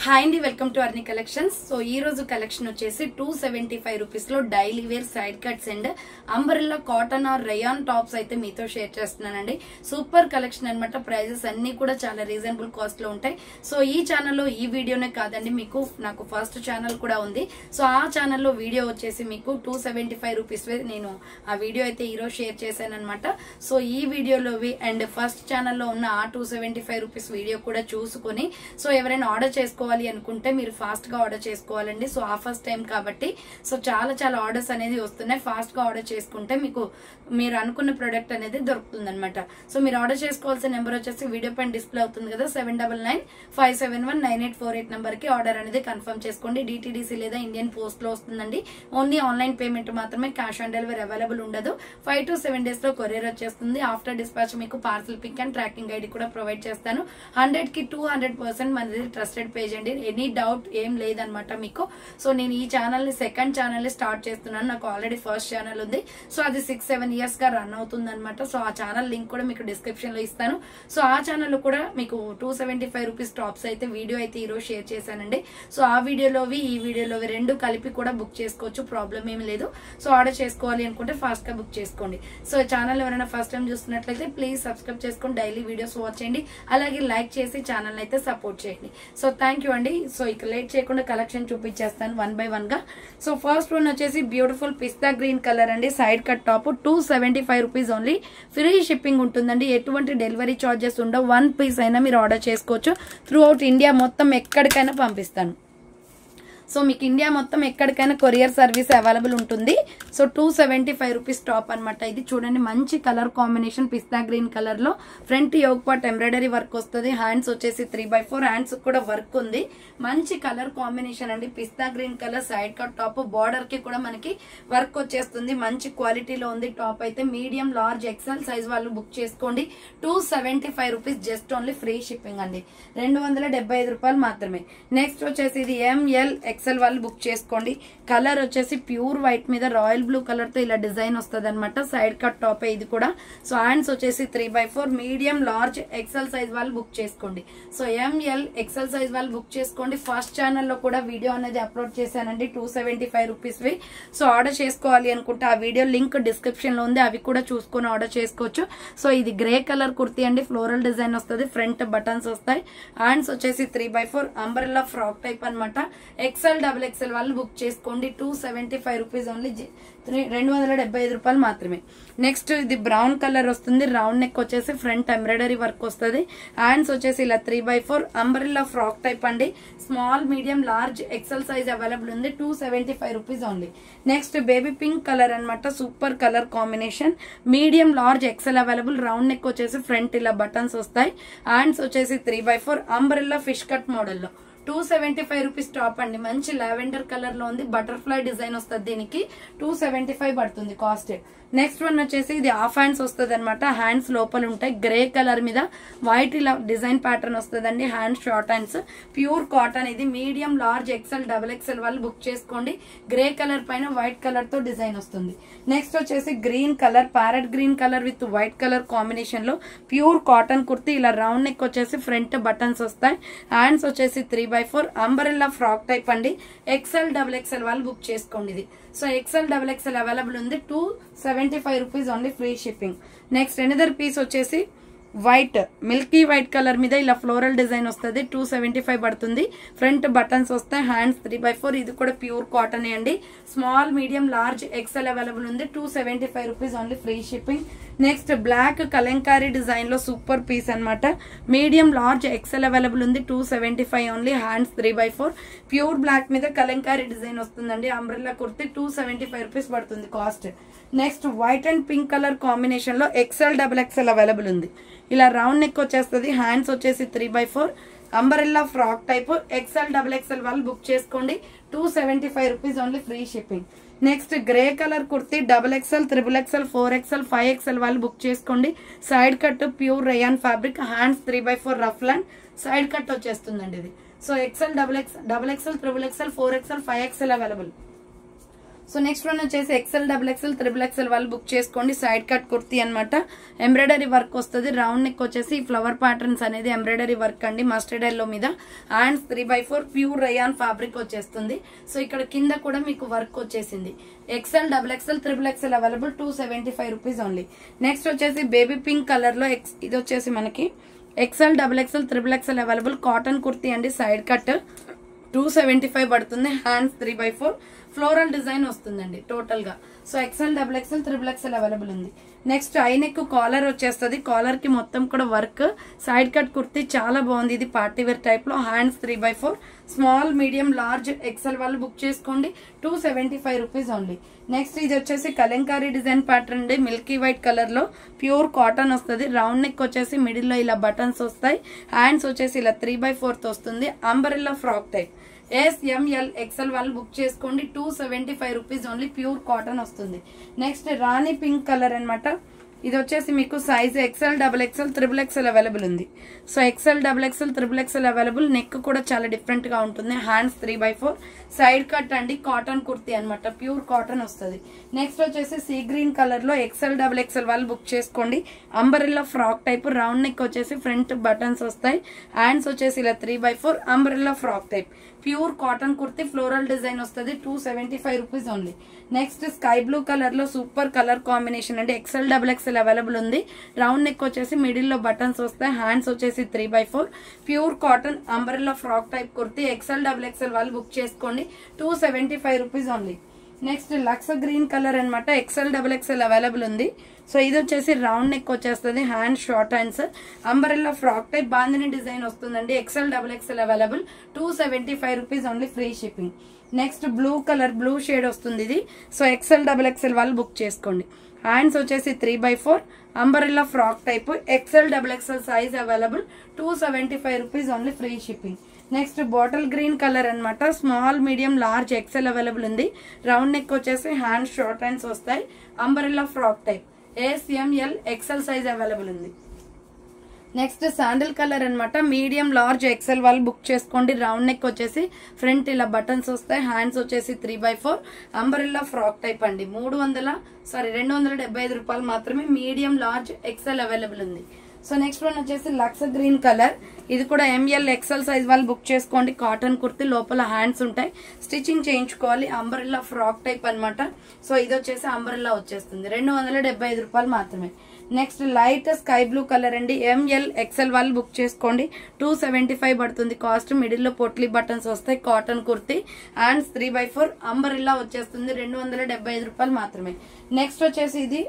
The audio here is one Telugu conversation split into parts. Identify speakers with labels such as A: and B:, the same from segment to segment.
A: హాయ్ అండి, welcome to Arni collections. So ఈ రోజు కలెక్షన్ వచ్చేసి 275 రూపీస్ లో daily wear side cuts and umbrella cotton or rayon tops అయితే మీతో షేర్ చేస్తున్నానండి. సూపర్ కలెక్షన్ అన్నమాట. ప్రైజెస్ అన్ని కూడా చాలా రీజనబుల్ కాస్ట్ లో ఉంటాయి. సో ఈ ఛానల్లో ఈ వీడియోనే కాదండి, నాకు ఫస్ట్ ఛానల్ కూడా ఉంది. సో ఆ ఛానల్లో వీడియో వచ్చేసి మీకు 275 రూపీస్ నేను ఆ వీడియో అయితే ఈరోజు షేర్ చేశాను అనమాట. సో ఈ వీడియోలోవి అండ్ ఫస్ట్ ఛానల్లో ఉన్న ఆ 275 రూపీస్ వీడియో కూడా చూసుకొని సో ఎవరైనా ఆర్డర్ చేసుకోవాలి అనుకుంటే మీరు ఫాస్ట్ గా ఆర్డర్ చేసుకోవాలండి. సో ఆఫర్స్ టైం కాబట్టి సో చాలా ఆర్డర్స్ అనేది వస్తున్నాయి. ఫాస్ట్ గా ఆర్డర్ చేసుకుంటే మీకు మీరు అనుకున్న ప్రొడక్ట్ అనేది దొరుకుతుంది అనమాట. సో మీరు ఆర్డర్ చేసుకోవాల్సిన నెంబర్ వచ్చేసి వీడియో పైన డిస్ప్లే అవుతుంది కదా, 7995719848 నెంబర్ కి ఆర్డర్ అనేది కన్ఫర్మ్ చేసుకోండి. డిటిడిసి లేదా ఇండియన్ పోస్ట్ లో వస్తుందండి. ఓన్లీ ఆన్లైన్ పేమెంట్ మాత్రమే, క్యాష్ ఆన్ డెలివరీ అవైలబుల్ ఉండదు. 5 to 7 days లో కొరియర్ వచ్చేస్తుంది. ఆఫ్టర్ డిస్పాచ్ మీకు parcel pick and tracking ID కూడా ప్రొవైడ్ చేస్తాను. 100 కి 200% మనది ట్రస్టెడ్ పేజ్ అండి. ఎనీ డౌట్ ఏం లేదనమాట మీకు. సో నేను ఈ ఛానల్ ని సెకండ్ ఛానల్ ని స్టార్ట్ చేస్తున్నాను. నాకు ఆల్రెడీ ఫస్ట్ ఛానల్ ఉంది. సో అది 6-7 years గా రన్ అవుతుంది అనమాట. సో ఆ ఛానల్ లింక్ కూడా మీకు డిస్క్రిప్షన్ లో ఇస్తాను. సో ఆ ఛానల్ కూడా మీకు 275 రూపీస్ టాప్స్ అయితే వీడియో అయితే ఈరోజు షేర్ చేశానండి. సో ఆ వీడియోలోవి ఈ వీడియోలోవి రెండు కలిపి కూడా బుక్ చేసుకోవచ్చు, ప్రాబ్లం ఏమి లేదు. సో ఆర్డర్ చేసుకోవాలి అనుకుంటే ఫాస్ట్ గా బుక్ చేసుకోండి. సో ఛానల్ ఎవరైనా ఫస్ట్ టైం చూస్తున్నట్లయితే ప్లీజ్ సబ్స్క్రైబ్ చేసుకొని డైలీ వీడియోస్ వాచ్ చేయండి. అలాగే లైక్ చేసి ఛానల్ అయితే సపోర్ట్ చేయండి. సో థ్యాంక్ యూ అండి. సో ఇక లేట్ చేయకుండా కలెక్షన్ చూపించేస్తాను 1 by 1 గా. సో ఫస్ట్ వన్ వచ్చేసి బ్యూటిఫుల్ పిస్తా గ్రీన్ కలర్ అండి. Side cut top 275 rupees only. Free shipping ఉంటుందండి. ఎటువంటి డెలివరీ చార్జెస్ ఉండవు. 1 piece అయినా మీరు ఆర్డర్ చేసుకోవచ్చు. త్రూ అవుట్ ఇండియా మొత్తం ఎక్కడికైనా పంపిస్తాను. సో మీకు ఇండియా మొత్తం ఎక్కడికైనా కొరియర్ సర్వీస్ అవైలబుల్ ఉంటుంది. సో 275 రూపీస్ టాప్ అనమాట. ఇది చూడండి, మంచి కలర్ కాంబినేషన్ పిస్తా గ్రీన్ కలర్ లో front yoke part embroidery work వస్తుంది. హ్యాండ్స్ వచ్చేసి 3/4 హ్యాండ్స్ కూడా వర్క్ ఉంది. మంచి కలర్ కాంబినేషన్ అండి. పిస్తా green colour side cut top, border కి కూడా మనకి వర్క్ వచ్చేస్తుంది. మంచి క్వాలిటీలో ఉంది టాప్ అయితే. మీడియం లార్జ్ ఎక్సెల్ సైజ్ వాళ్ళు బుక్ చేసుకోండి. 275 rupees just only free shipping అండి. 275 రూపాయలు మాత్రమే. నెక్స్ట్ వచ్చేసి ఇది ML ఎక్సెల్ వాళ్ళు బుక్ చేసుకోండి. కలర్ వచ్చేసి ప్యూర్ వైట్ మీద రాయల్ బ్లూ కలర్ తో ఇలా డిజైన్ వస్తుంది అనమాట. సైడ్ కట్ టాప్ ఇది కూడా. సో హ్యాండ్స్ వచ్చేసి 3/4 మీడియం లార్జ్ ఎక్సెల్ సైజ్ వాళ్ళు బుక్ చేసుకోండి. సో ML ఎక్సెల్ సైజ్ వాళ్ళు బుక్ చేసుకోండి. ఫస్ట్ ఛానల్లో కూడా వీడియో అనేది అప్లోడ్ చేశానండి 275 రూపీస్ వి. సో ఆర్డర్ చేసుకోవాలి అనుకుంటే ఆ వీడియో లింక్ డిస్క్రిప్షన్ లో ఉంది, అవి కూడా చూసుకొని ఆర్డర్ చేసుకోవచ్చు. సో ఇది గ్రే కలర్ కుర్తీ అండి. ఫ్లోరల్ డిజైన్ వస్తుంది. ఫ్రంట్ బటన్స్ వస్తాయి. హ్యాండ్స్ వచ్చేసి 3/4 అంబ్రెల్లా ఫ్రాక్ టైప్ అనమాట. XL XXL వాళ్ళు బుక్ చేసుకోండి. 275 రూపీస్ ఓన్లీ. 275 రూపాయలు మాత్రమే. నెక్స్ట్ ఇది బ్రౌన్ కలర్ వస్తుంది. రౌండ్ నెక్ వచ్చేసి ఫ్రంట్ ఎంబ్రాయిడరీ వర్క్ వస్తుంది. హ్యాండ్స్ వచ్చేసి ఇలా 3/4 అంబ్రెల్లా ఫ్రాక్ టైప్ అండి. Small medium large XL size available ఉంది. 275 rupees only. Next baby pink colour అనమాట. Super colour combination. Medium large XL available. Round neck వచ్చేసి ఫ్రంట్ ఇలా బటన్స్ వస్తాయి. హ్యాండ్స్ వచ్చేసి 3/4 అంబ్రెల్లా ఫిష్ కట్ మోడల్లో 275 రూపీస్ టాప్ అండి. మంచి లావెండర్ కలర్ లో ఉంది. బటర్ఫ్లై డిజైన్ వస్తుంది. దీనికి 275 పడుతుంది కాస్ట్. నెక్స్ట్ వన్ వచ్చేసి ఇది హాఫ్ హ్యాండ్స్ వస్తుంది అనమాట. హ్యాండ్స్ లోపల ఉంటాయి. గ్రే కలర్ మీద వైట్ ఇలా డిజైన్ ప్యాటర్న్ వస్తుందండి. Hands short hands. Pure cotton ఇది. మీడియం లార్జ్ XL XXL వాళ్ళు బుక్ చేసుకోండి. గ్రే కలర్ పైన వైట్ కలర్ తో డిజైన్ వస్తుంది. నెక్స్ట్ వచ్చేసి green colour, parrot green colour with white colour combination లో ప్యూర్ కాటన్ కుర్తీ. ఇలా రౌండ్ నెక్ వచ్చేసి ఫ్రంట్ బటన్స్ వస్తాయి. హ్యాండ్స్ వచ్చేసి 3/4 అంబ్రెల్లా ఫ్రాక్ టైప్ అండి. XL XXL వాళ్ళు బుక్ చేసుకోండి ఇది. సో XL XXL అవైలబుల్ ఉంది. 275 rupees only free shipping. Next another piece వచ్చేసి వైట్, మిల్కీ వైట్ కలర్ మీద ఇలా ఫ్లోరల్ డిజైన్ వస్తుంది. 275 పడుతుంది. ఫ్రంట్ బటన్స్ వస్తాయి. హ్యాండ్స్ 3/4. ఇది కూడా ప్యూర్ కాటన్ అండి. Small medium large XL available ఉంది. 275 rupees only free shipping. Next black Kalamkari design లో సూపర్ పీస్ అనమాట. మీడియం లార్జ్ XL అవైలబుల్ ఉంది. 275 ఓన్లీ. హ్యాండ్స్ 3/4. ప్యూర్ బ్లాక్ మీద కలంకారీ డిజైన్ వస్తుందండి. అంబ్రెల్లా కుర్తి 275 రూపీస్ పడుతుంది cost. Next white and pink colour combination లో XL XXL అవైలబుల్ ఉంది. ఇలా రౌండ్ నెక్ వచ్చేస్తుంది. హ్యాండ్స్ వచ్చేసి 3/4 umbrella frock type. XL XXL వాళ్ళు బుక్ చేసుకోండి. 275 rupees only free shipping. Next grey colour kurti XXL XXL 4XL 5XL వాళ్ళు బుక్ చేసుకోండి. Side cut pure rayon fabric. Hands 3/4 rough land. Side cut వచ్చేస్తుందండి ఇది. So XL XXL XXL 4XL 5XL available. So next one వచ్చేసి XL, XXL, XXL వాళ్ళు బుక్ చేసుకోండి. సైడ్ కట్ కుర్తీ అనమాట. ఎంబ్రాయిడరీ వర్క్ వస్తుంది. రౌండ్ నెక్ వచ్చేసి ఫ్లవర్ ప్యాటర్న్స్ అనేది ఎంబ్రాయిడరీ వర్క్ అండి. మస్టర్డ్ ఎల్లో మీద హ్యాండ్స్ 3/4 ప్యూర్ రయాన్ ఫ్యాబ్రిక్ వచ్చేస్తుంది. సో ఇక్కడ కింద కూడా మీకు వర్క్ వచ్చేసింది. XL, XXL, XXL available 275 rupees only. Next వచ్చేసి బేబీ పింక్ కలర్ లో ఇది వచ్చేసి మనకి XL, XXL, XXL available cotton kurti అండి. సైడ్ కట్ 275 పడుతుంది. హ్యాండ్స్ 3/4 ఫ్లోరల్ డిజైన్ వస్తుందండి టోటల్ గా. So XL, XXL, XXL available ఉంది. నెక్స్ట్ ఐ నెక్ కాలర్ వచ్చేస్తుంది. కాలర్ కి మొత్తం కూడా వర్క్. సైడ్ కట్ కుర్తీ చాలా బాగుంది. ఇది పార్టీ వేర్ టైప్ లో. Hands 3/4 small, medium, large, XL వాళ్ళు బుక్ చేసుకోండి. 275 రూపీస్ ఓన్లీ. నెక్స్ట్ ఇది వచ్చేసి కలంకారీ డిజైన్ ప్యాటర్న్ అండి. మిల్కీ వైట్ కలర్ లో ప్యూర్ కాటన్ వస్తుంది. రౌండ్ నెక్ వచ్చేసి మిడిల్ లో ఇలా బటన్స్ వస్తాయి. హ్యాండ్స్ వచ్చేసి ఇలా 3/4 వస్తుంది. Umbrella frock type. S, M, L, XL వాళ్ళు బుక్ చేసుకోండి. 275 రూపీస్ ఓన్లీ. ప్యూర్ కాటన్ వస్తుంది. నెక్స్ట్ రాణి పింక్ కలర్ అనమాట. ఇది వచ్చేసి మీకు size XL, XXL, XXL available ఉంది. So XL, XXL, XXL available. Neck కూడా చాలా డిఫరెంట్ గా ఉంటుంది. హ్యాండ్స్ 3/4 సైడ్ కట్ అండి. కాటన్ కుర్తీ అనమాట. ప్యూర్ కాటన్ వస్తుంది. నెక్స్ట్ వచ్చేసి సీ గ్రీన్ కలర్ లో XL, XXL వాళ్ళు బుక్ చేసుకోండి. Umbrella frock type. Round neck వచ్చేసి ఫ్రంట్ బటన్స్ వస్తాయి. హ్యాండ్స్ వచ్చేసి ఇలా 3/4 umbrella frock type. Pure cotton kurti floral design వస్తుంది. 275 rupees only. Next sky blue colour లో సూపర్ కలర్ కాంబినేషన్ అండి. XL, XXL అవైలబుల్ ఉంది. రౌండ్ నెక్ వచ్చేసి మిడిల్ లో బటన్స్ వస్తాయి. హ్యాండ్స్ వచ్చేసి 3/4 pure cotton umbrella frock type kurti. XL, XXL వాళ్ళు బుక్ చేసుకోండి. 275 rupees only. Next lux green colour అనమాట. XL, XXL అవైలబుల్ ఉంది. సో ఇది వచ్చేసి రౌండ్ నెక్ వచ్చేస్తుంది. Hand short hands umbrella frock type bandhani design వస్తుందండి. XL, XXL available 275 rupees only. Free shipping. Next blue colour, blue shade వస్తుంది ఇది. సో XL, XXL వాళ్ళు బుక్ చేసుకోండి. హ్యాండ్స్ వచ్చేసి 3/4 umbrella frock type. XL, XXL size available 275 rupees only. Free shipping. Next bottle green colour అనమాట. Small, medium, large, XL available ఉంది. రౌండ్ నెక్ వచ్చేసి హ్యాండ్ షార్ట్ హ్యాండ్స్ వస్తాయి. Umbrella frock type. S, M, L, XL size available ఉంది. నెక్స్ట్ శాండిల్ కలర్ అనమాట. మీడియం, లార్జ్, XL వాళ్ళు బుక్ చేసుకోండి. రౌండ్ నెక్ వచ్చేసి ఫ్రంట్ ఇలా బటన్స్ వస్తాయి. హ్యాండ్స్ వచ్చేసి 3/4 అంబరెల్లా ఫ్రాక్ టైప్ అండి. 275 రూపాయలు మాత్రమే. మీడియం, లార్జ్, XL అవైలబుల్ ఉంది. సో నెక్స్ట్ వన్ వచ్చేసి లక్స్ గ్రీన్ కలర్. ఇది కూడా ML, XL సైజ్ వాళ్ళు బుక్ చేసుకోండి. కాటన్ కుర్తి. లోపల హ్యాండ్స్ ఉంటాయి. స్టిచ్చింగ్ చేయించుకోవాలి. అంబరెల్లా ఫ్రాక్ టైప్ అనమాట. సో ఇది వచ్చేసి అంబరెల్లా వచ్చేస్తుంది. 275 రూపాయలు మాత్రమే. Next light sky blue colour అండి. ML, XL వాళ్ళు బుక్ చేసుకోండి. 275 పడుతుంది కాస్ట్. మిడిల్ లో పొట్లీ బటన్స్ వస్తాయి. కాటన్ కుర్తి. హ్యాండ్స్ 3/4 అంబరెల్లా వచ్చేస్తుంది. 275 రూపాయలు మాత్రమే. నెక్స్ట్ వచ్చేసి ఇది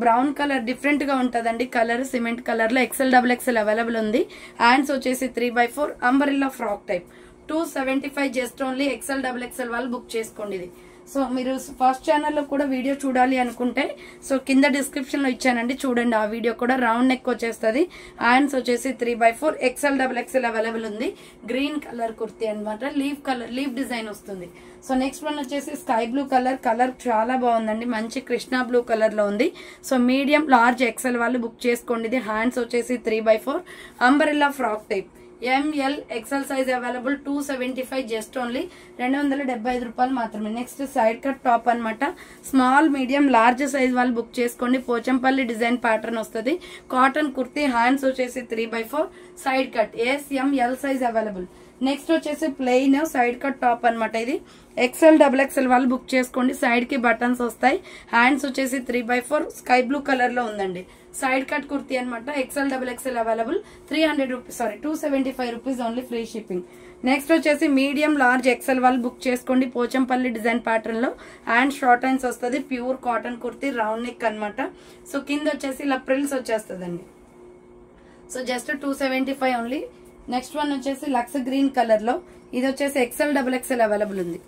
A: బ్రౌన్ కలర్ డిఫరెంట్ గా ఉంటదండి. కలర్ సిమెంట్ కలర్ లో XL, XXL అవైలబుల్ ఉంది. హ్యాండ్స్ వచ్చేసి 3/4 umbrella frock type. 275 just only. XL, XXL వాళ్ళు బుక్ చేసుకోండి. ఇది సో మీరు ఫస్ట్ ఛానల్లో కూడా వీడియో చూడాలి అనుకుంటే సో కింద డిస్క్రిప్షన్ లో ఇచ్చానండి, చూడండి. ఆ వీడియో కూడా రౌండ్ నెక్ వచ్చేస్తుంది. హ్యాండ్స్ వచ్చేసి 3/4 XL, XXL అవైలబుల్ ఉంది. గ్రీన్ కలర్ కుర్తీ అనమాట. లీఫ్ డిజైన్ వస్తుంది. సో నెక్స్ట్ వన్ వచ్చేసి స్కై బ్లూ కలర్. కలర్ చాలా బాగుందండి. మంచి కృష్ణా బ్లూ కలర్ లో ఉంది. సో మీడియం, లార్జ్, XL వాళ్ళు బుక్ చేసుకోండి. ఇది హ్యాండ్స్ వచ్చేసి 3/4 umbrella frock type. ML, XL size available. 275 just only. 275 రూపాయలు మాత్రమే. నెక్స్ట్ సైడ్ కట్ టాప్ అనమాట. స్మాల్, మీడియం, లార్జ్ సైజ్ వాళ్ళు బుక్ చేసుకోండి. పోచంపల్లి డిజైన్ ప్యాటర్న్ వస్తుంది. కాటన్ కుర్తీ. హ్యాండ్స్ వచ్చేసి 3/4 side cut. S, M, L size available. Next వచ్చేసి ప్లెయిన్ సైడ్ కట్ టాప్ అనమాట. ఇది XL, XXL వాళ్ళు బుక్ చేసుకోండి. సైడ్ కి బటన్స్ వస్తాయి. హ్యాండ్స్ వచ్చేసి 3/4 స్కై బ్లూ కలర్ లో ఉందండి. సైడ్ కట్ కుర్తీ అనమాట. XL, XXL available. 275 rupees only. Free shipping. Next వచ్చేసి మీడియం, లార్జ్, XL వాళ్ళు బుక్ చేసుకోండి. పోచంపల్లి డిజైన్ ప్యాటర్న్ లో హ్యాండ్ షార్ట్ హ్యాండ్స్ వస్తుంది. Pure cotton kurti. Round neck అనమాట. సో కింద వచ్చేసి ఇలా ప్రిల్స్ వచ్చేస్తుందండి. So just 275 only. Next one వచ్చేసి లక్స్ గ్రీన్ కలర్ లో. ఇది వచ్చేసి XL, XXL అవైలబుల్ ఉంది.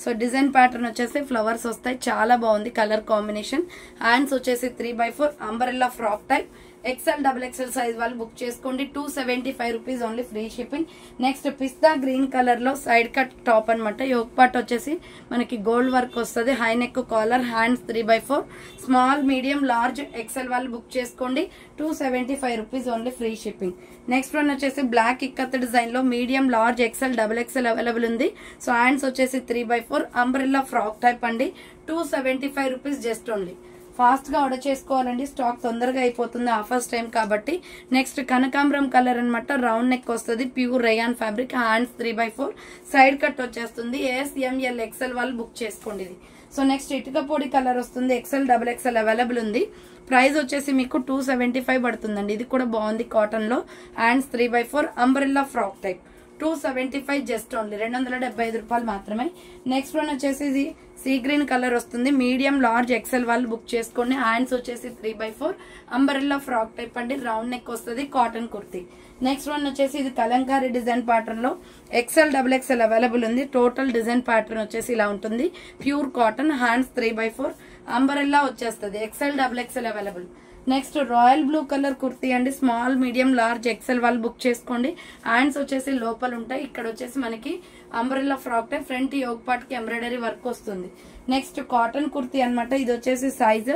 A: సో డిజైన్ ప్యాటర్న్ వచ్చేసి ఫ్లవర్స్ వస్తాయి. చాలా బాగుంది కలర్ కాంబినేషన్. హ్యాండ్స్ వచ్చేసి 3/4 umbrella frock type. XL XXL size వాళ్ళు బుక్ చేసుకోండి. 275 rupees only, free shipping. Next పిస్తా గ్రీన్ కలర్ లో సైడ్ కట్ టాప్ అనమాట. యోక్ పార్ట్ వచ్చేసి మనకి గోల్డ్ వర్క్ వస్తుంది. High neck collar, hands 3/4, small medium large XL వాళ్ళు బుక్ చేసుకోండి. 275 rupees only, free shipping. Next one వచ్చేసి బ్లాక్ ఇక్కత్ డిజైన్ లో medium large XL XXL available ఉంది. సో హ్యాండ్స్ వచ్చేసి 3/4 అంబ్రెల్లా ఫ్రాక్ టైప్ అండి. 275 రూపీస్ జస్ట్ ఓన్లీ. ఫాస్ట్ గా ఆర్డర్ చేసుకోవాలండి, స్టాక్ తొందరగా అయిపోతుంది ఆఫర్స్ టైం కాబట్టి. నెక్స్ట్ కనకాంబరం కలర్ అనమాట. రౌండ్ నెక్ వస్తుంది, pure rayon fabric, hands 3/4, side cut వచ్చేస్తుంది. ASML XL వాళ్ళు బుక్ చేసుకోండి ఇది. సో నెక్స్ట్ ఇటుక పొడి కలర్ వస్తుంది. XL XXL అవైలబుల్ ఉంది. ప్రైస్ వచ్చేసి మీకు 275 పడుతుందండి. ఇది కూడా బాగుంది, కాటన్ లో, hands 3/4 umbrella frock type. 275 just only, 275 రూపాయలు మాత్రమే. నెక్స్ట్ వన్ వచ్చేసి ఇది సీ గ్రీన్ కలర్ వస్తుంది. మీడియం లార్జ్ XL వాళ్ళు బుక్ చేసుకోండి. హ్యాండ్స్ వచ్చేసి 3/4 అంబ్రెల్లా ఫ్రాక్ టైప్ అండి. రౌండ్ నెక్ వస్తుంది, కాటన్ కుర్తీ. నెక్స్ట్ వన్ వచ్చేసి ఇది కలంకారీ డిజైన్ ప్యాటర్న్ లో XL XXL అవైలబుల్ ఉంది. టోటల్ డిజైన్ ప్యాటర్న్ వచ్చేసి ఇలా ఉంటుంది. ప్యూర్ కాటన్, హ్యాండ్స్ 3/4 అంబ్రెల్లా వచ్చేస్తుంది. XL XXL available. Next royal blue colour kurti అండి. స్మాల్ మీడియం లార్జ్ XL వాళ్ళు బుక్ చేసుకోండి. హ్యాండ్స్ వచ్చేసి లోపల ఉంటాయి. ఇక్కడ వచ్చేసి మనకి umbrella frock type, front yoke part కి ఎంబ్రాయిడరీ వర్క్ వస్తుంది. నెక్స్ట్ కాటన్ కుర్తీ అనమాట. ఇది వచ్చేసి size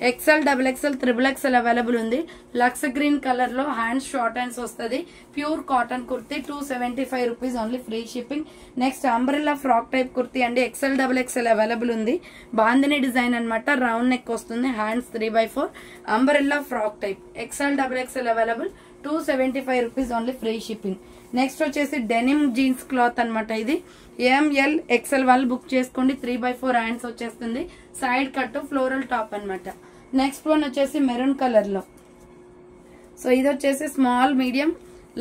A: XL XXL XXL available ఉంది. లక్స్ గ్రీన్ కలర్ లో హ్యాండ్స్ షార్ట్ హ్యాండ్స్ వస్తుంది. Pure cotton kurti, 275 rupees only, free shipping. Next umbrella frock type kurti అండి. XL XXL అవైలబుల్ ఉంది. బాందిని డిజైన్ అనమాట. రౌండ్ నెక్ వస్తుంది, hands 3/4 umbrella frock type. XL XXL available, 275 rupees only, free shipping. Next వచ్చేసి డెనిమ్ జీన్స్ క్లాత్ అనమాట. ఇది ML XL వాళ్ళు బుక్ చేసుకోండి. 3/4 హ్యాండ్స్ వచ్చేస్తుంది. సైడ్ కట్ ఫ్లోరల్ టాప్ అనమాట. నెక్స్ట్ వన్ వచ్చేసి మెరూన్ కలర్ లో. సో ఇది వచ్చేసి స్మాల్ మీడియం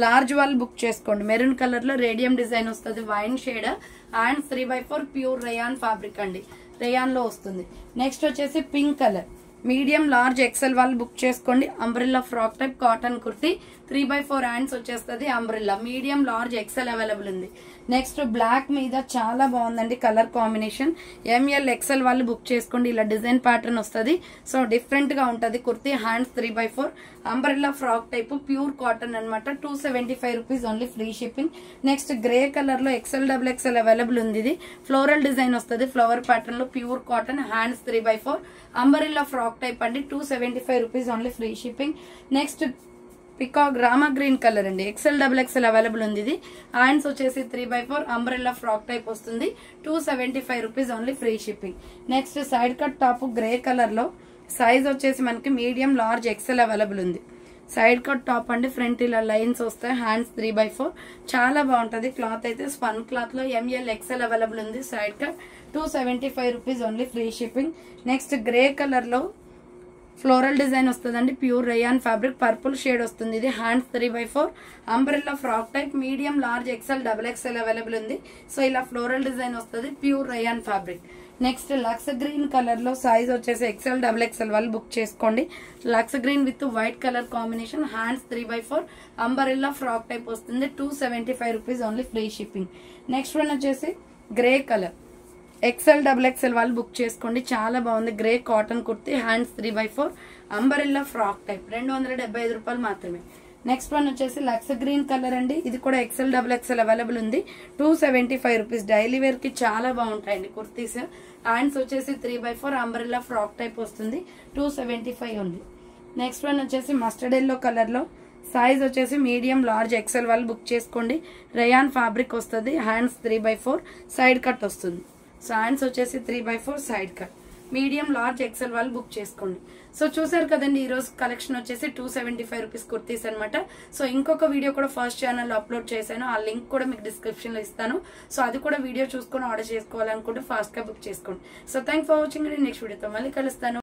A: లార్జ్ వాళ్ళు బుక్ చేసుకోండి. మెరూన్ కలర్ లో రేడియం డిజైన్ వస్తుంది, wine shade, hands 3/4 pure rayon fabric అండి. రేయాన్ లో వస్తుంది. నెక్స్ట్ వచ్చేసి pink colour, medium large XL వాళ్ళు బుక్ చేసుకోండి. Umbrella frock type cotton kurti, 3/4 hands వచ్చేస్తుంది. Umbrella medium large XL available ఉంది. నెక్స్ట్ బ్లాక్ మీద చాలా బాగుందండి కలర్ కాంబినేషన్. ML XL వాళ్ళు బుక్ చేసుకోండి. ఇలా డిజైన్ ప్యాటర్న్ వస్తుంది. సో డిఫరెంట్ గా ఉంటది kurti. Hands 3/4 umbrella frock type, pure cotton అనమాట. 275 rupees only, free shipping. Next grey colour లో XL XXL అవైలబుల్ ఉంది. ఇది ఫ్లోరల్ డిజైన్ వస్తుంది, ఫ్లవర్ ప్యాటర్న్ లో, pure cotton, hands 3/4 umbrella frock type అండి. 275 rupees only, free shipping. Next peacock Rama green colour అండి. XL XXL అవైలబుల్ ఉంది. ఇది హ్యాండ్స్ వచ్చేసి 3/4 అంబ్రెల్లా ఫ్రాక్ టైప్ వస్తుంది. 275 rupees only, free shipping. Next side cut top grey colour లో, సైజ్ వచ్చేసి మనకి మీడియం లార్జ్ XL అవైలబుల్ ఉంది. సైడ్ కట్ టాప్ అండి. ఫ్రంట్ ఇలా లైన్స్ వస్తాయి. హ్యాండ్స్ 3/4 చాలా బాగుంటది. క్లాత్ అయితే స్పన్ క్లాత్ లో ML XL అవైలబుల్ ఉంది. Side cut 275 rupees only, free shipping. Next grey colour లో ఫ్లోరల్ డిజైన్ వస్తుందండి. Pure rayon fabric, purple shade వస్తుంది. ఇది hands 3/4 umbrella frock type, medium large XL XXL available ఉంది. సో ఇలా ఫ్లోరల్ డిజైన్ వస్తుంది, pure rayon fabric. Next lux green colour లో, సైజ్ వచ్చేసి XL XXL వాళ్ళు బుక్ చేసుకోండి. Lux green with white colour combination, hands 3/4 umbrella frock type వస్తుంది. 275 rupees only, free shipping. Next one వచ్చేసి గ్రే కలర్, XL XXL వాళ్ళు బుక్ చేసుకోండి. చాలా బాగుంది. Grey cotton kurti, hands 3/4 umbrella frock type, 275 రూపాయలు మాత్రమే. నెక్స్ట్ వన్ వచ్చేసి లక్స్ గ్రీన్ కలర్ అండి. ఇది కూడా XL XXL అవైలబుల్ ఉంది. 275 రూపీస్. డైలీ వేర్ కి చాలా బాగుంటాయండి కుర్తీస్. హ్యాండ్స్ వచ్చేసి 3/4 అంబ్రెల్లా ఫ్రాక్ టైప్ వస్తుంది. 275 ఉంది. నెక్స్ట్ వన్ వచ్చేసి మస్టర్డ్ ఎల్లో కలర్ లో, సైజ్ వచ్చేసి మీడియం లార్జ్ XL వాళ్ళు బుక్ చేసుకోండి. రేయాన్ ఫ్యాబ్రిక్ వస్తుంది. హ్యాండ్స్ 3/4 సైడ్ కట్ వస్తుంది. సో హ్యాండ్స్ వచ్చేసి 3/4 side cut, medium large XL వాళ్ళు బుక్ చేసుకోండి. సో చూసారు కదండి, ఈ రోజు కలెక్షన్ వచ్చేసి 275 రూపీస్ కుర్తీస్ అనమాట. సో ఇంకొక వీడియో కూడా ఫస్ట్ ఛానల్ లో అప్లోడ్ చేశాను. ఆ లింక్ కూడా మీకు డిస్క్రిప్షన్ లో ఇస్తాను. సో అది కూడా వీడియో చూసుకొని ఆర్డర్ చేసుకోవాలనుకుంటే ఫాస్ట్ గా బుక్ చేసుకోండి. So thank for watching. Next వీడియోతో మళ్ళీ కలుస్తాను.